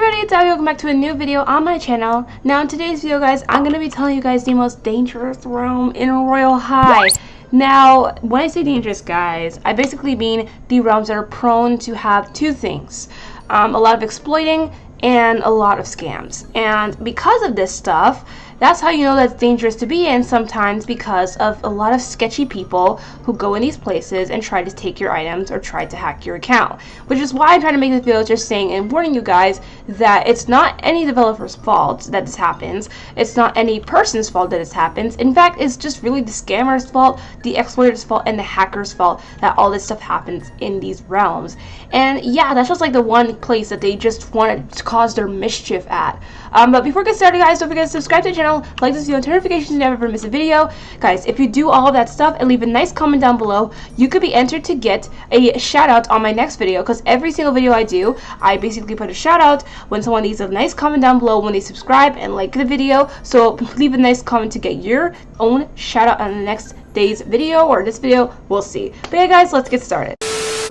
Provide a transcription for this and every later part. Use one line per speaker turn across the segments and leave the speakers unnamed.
everybody, it's Abby. Welcome back to a new video on my channel. Now in today's video, guys, I'm going to be telling you guys the most dangerous realm in Royale High. Now, when I say dangerous, guys, I basically mean the realms that are prone to have two things. A lot of exploiting and a lot of scams. And because of this stuff, that's how you know that's dangerous to be in sometimes, because of a lot of sketchy people who go in these places and try to take your items or try to hack your account. Which is why I'm trying to make this video just saying and warning you guys that it's not any developer's fault that this happens. It's not any person's fault that this happens. In fact, it's just really the scammer's fault, the exploiter's fault, and the hacker's fault that all this stuff happens in these realms. And yeah, that's just like the one place that they just want to cause their mischief at. But before we get started, guys, don't forget to subscribe to the channel, like this video, and turn notifications so you never miss a video. Guys, if you do all of that stuff and leave a nice comment down below, you could be entered to get a shout out on my next video, because every single video I do, I basically put a shout out when someone leaves a nice comment down below when they subscribe and like the video. So leave a nice comment to get your own shout out on the next day's video, or this video, we'll see. But yeah, guys, let's get started.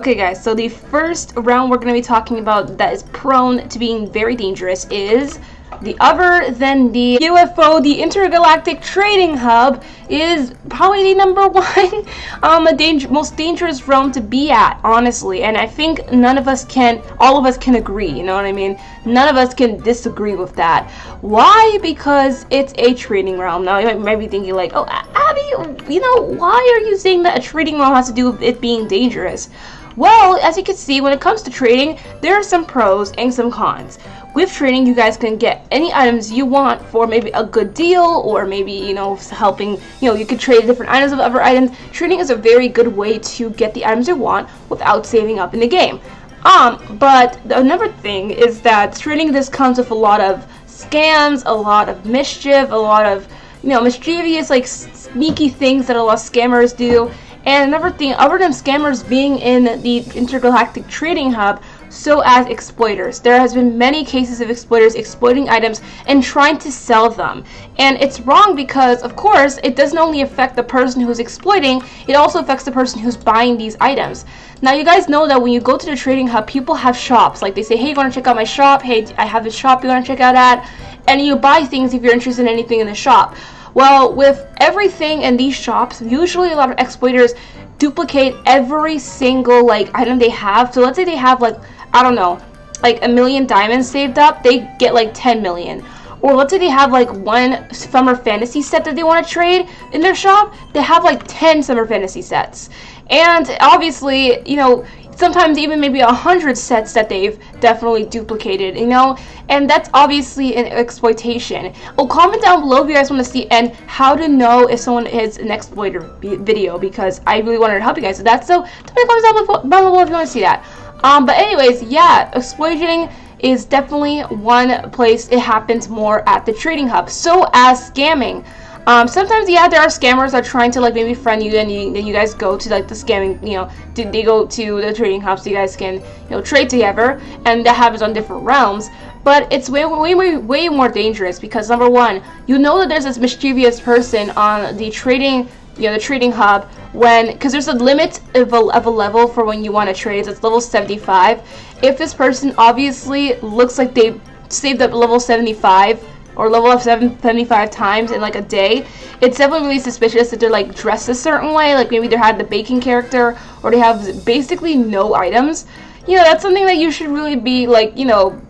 Okay, guys, so the first round we're going to be talking about that is prone to being very dangerous is the other than the UFO, the Intergalactic Trading Hub is probably the number one most dangerous realm to be at, honestly. And I think all of us can agree, you know what I mean? None of us can disagree with that. Why? Because it's a trading realm. Now, you might be thinking like, oh, Abby, you know, why are you saying that a trading realm has to do with it being dangerous? Well, as you can see, when it comes to trading, there are some pros and some cons. With trading, you guys can get any items you want for maybe a good deal, or maybe, you know, helping, you know, you could trade different items with other items. Trading is a very good way to get the items you want without saving up in the game. But another thing is that trading this comes with a lot of scams, a lot of mischief, a lot of, you know, mischievous, like, sneaky things that a lot of scammers do. And another thing, other than scammers being in the Intergalactic Trading Hub, so as exploiters. There has been many cases of exploiters exploiting items and trying to sell them. And it's wrong because, of course, it doesn't only affect the person who's exploiting, it also affects the person who's buying these items. Now, you guys know that when you go to the Trading Hub, people have shops. Like, they say, hey, you want to check out my shop? Hey, I have this shop you want to check out at? And you buy things if you're interested in anything in the shop. Well, with everything in these shops, usually a lot of exploiters duplicate every single, like, item they have. So let's say they have, like, I don't know, like 1 million diamonds saved up, they get like 10 million. Or let's say they have like one summer fantasy set that they want to trade in their shop, they have like 10 summer fantasy sets. And obviously, you know, sometimes even maybe 100 sets that they've definitely duplicated, you know, and that's obviously an exploitation. Oh, comment down below if you guys want to see and how to know if someone is an exploiter video, because I really wanted to help you guys with that. So comment down below if you want to see that. But anyways, yeah, exploiting is definitely one place it happens more at the Trading Hub. So as scamming. Sometimes, yeah, there are scammers that are trying to, like, maybe friend you, and then you guys go to, like, the scamming, you know, they go to the Trading Hub so you guys can, you know, trade together, and that happens on different realms. But it's way more dangerous because, number one, you know that there's this mischievous person on the trading, you know, the Trading Hub, because there's a limit of a level for when you want to trade. It's level 75. If this person obviously looks like they saved up level 75 or level up 75 times in like a day, it's definitely really suspicious that they're like dressed a certain way, like maybe they had the baking character, or they have basically no items. You know, that's something that you should really be like, you know,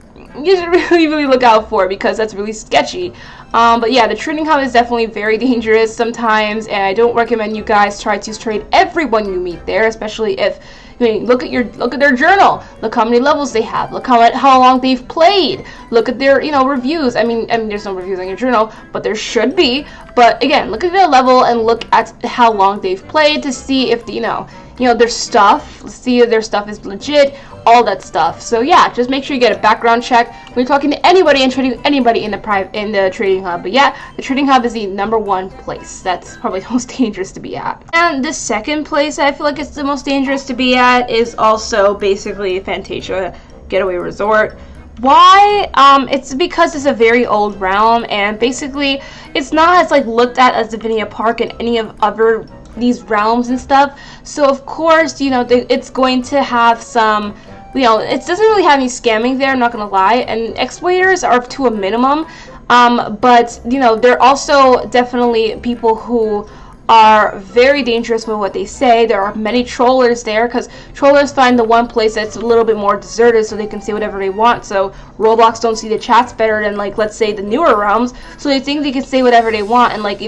you should really look out for, because that's really sketchy. But yeah, the Trading Hub is definitely very dangerous sometimes, and I don't recommend you guys try to trade everyone you meet there, especially if, I mean, look at their journal, look how many levels they have, look how long they've played, look at their, you know, reviews. I mean there's no reviews on your journal, but there should be. But again, look at their level and look at how long they've played to see if you know their stuff, see if their stuff is legit, all that stuff. So yeah, just make sure you get a background check when you're talking to anybody and trading anybody in the Trading Hub. But yeah, the Trading Hub is the number one place that's probably the most dangerous to be at. And the second place I feel like it's the most dangerous to be at is also basically Fantasia Getaway Resort. Why? It's because it's a very old realm, and basically it's not as like looked at as Divinia Park and any of other these realms and stuff. So of course, you know, it's going to have some it doesn't really have any scamming there, I'm not gonna lie, and exploiters are to a minimum, but they're also definitely people who are very dangerous with what they say. There are many trollers there, because trollers find the one place that's a little bit more deserted so they can say whatever they want. So Roblox don't see the chats better than, like, let's say the newer realms, so they think they can say whatever they want and, like,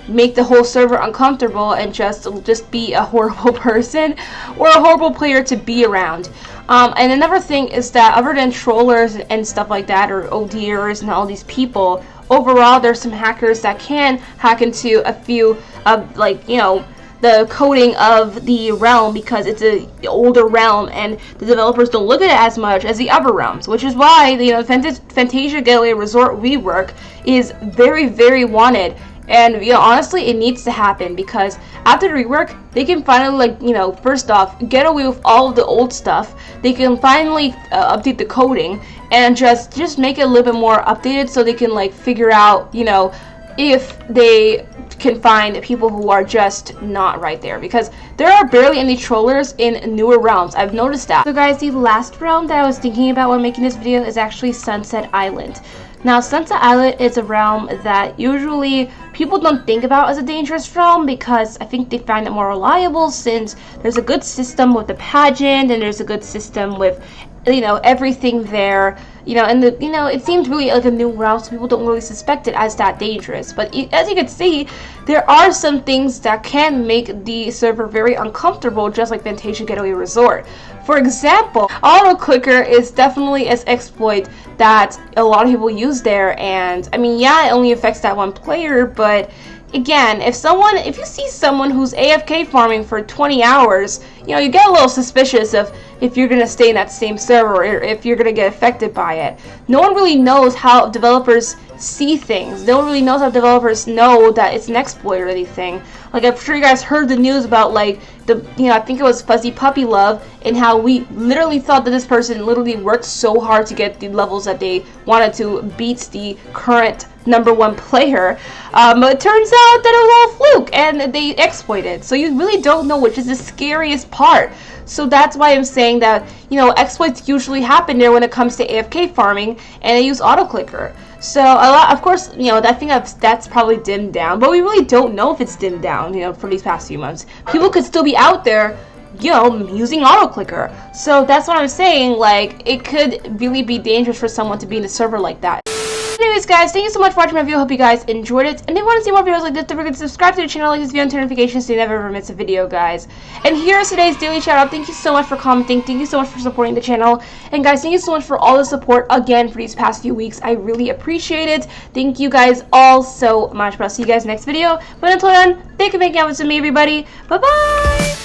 make the whole server uncomfortable and just be a horrible person or a horrible player to be around. And another thing is that other than trollers and stuff like that, or ODers and all these people, overall there's some hackers that can hack into a few of, like, the coding of the realm, because it's an older realm and the developers don't look at it as much as the other realms, which is why Fantasia Getaway Resort rework is very, very wanted. And honestly, it needs to happen, because after the rework, they can finally, first off, get away with all of the old stuff. They can finally update the coding and just make it a little bit more updated, so they can figure out if they can find people who are just not right there, because there are barely any trollers in newer realms. I've noticed that. So guys, the last realm that I was thinking about when making this video is actually Sunset Island. Now, Sunset Island is a realm that usually people don't think about as a dangerous realm, because I think they find it more reliable, since there's a good system with the pageant and there's a good system with everything there, and it seems really like a new realm, so people don't really suspect it as that dangerous. But as you can see, there are some things that can make the server very uncomfortable, just like Fantasia Getaway Resort. For example, auto clicker is definitely an exploit that a lot of people use there, and I mean, yeah, it only affects that one player, but again, if you see someone who's AFK farming for 20 hours, you get a little suspicious of if you're going to stay in that same server, or if you're going to get affected by it. No one really knows how developers see things. No one really knows how developers know that it's an exploit or anything. Like, I'm sure you guys heard the news about, like, I think it was Fuzzy Puppy Love, and how we literally thought that this person literally worked so hard to get the levels that they wanted to beat the current #1 player, but it turns out that it was all a fluke and they exploited. So you really don't know, which is the scariest part. So that's why I'm saying that exploits usually happen there when it comes to AFK farming, and they use auto clicker. So a lot, of course, I think that's probably dimmed down, but we really don't know if it's dimmed down, for these past few months. People could still be out there, using auto clicker. So that's what I'm saying. Like, it could really be dangerous for someone to be in a server like that. Anyways, guys, thank you so much for watching my video. Hope you guys enjoyed it. And if you want to see more videos like this, don't forget to subscribe to the channel, like this video, and turn notifications so you never ever miss a video, guys. And here's today's daily shout out. Thank you so much for commenting. Thank you so much for supporting the channel. And guys, thank you so much for all the support again for these past few weeks. I really appreciate it. Thank you guys all so much. But I'll see you guys next video. But until then, thank you for making out with me, everybody. Bye bye.